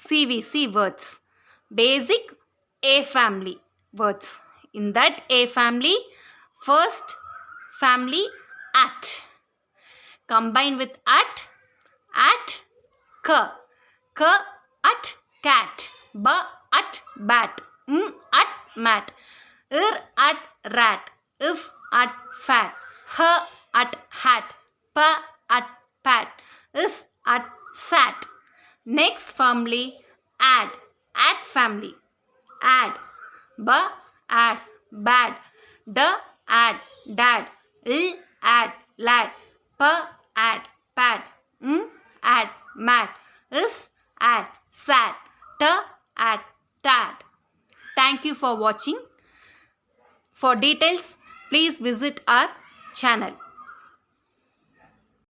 CVC words. Basic A family words. In that A family, first family at. Combine with at k. K at cat. B at bat. M at mat. Ir at rat. If at fat. H at hat. P at pat. Is at sat. Next family add. Add family. Add. B add bad. D add dad. L add lad. P add pad. M add mad. Is add sad. T add tad. Thank you for watching. For details, please visit our channel.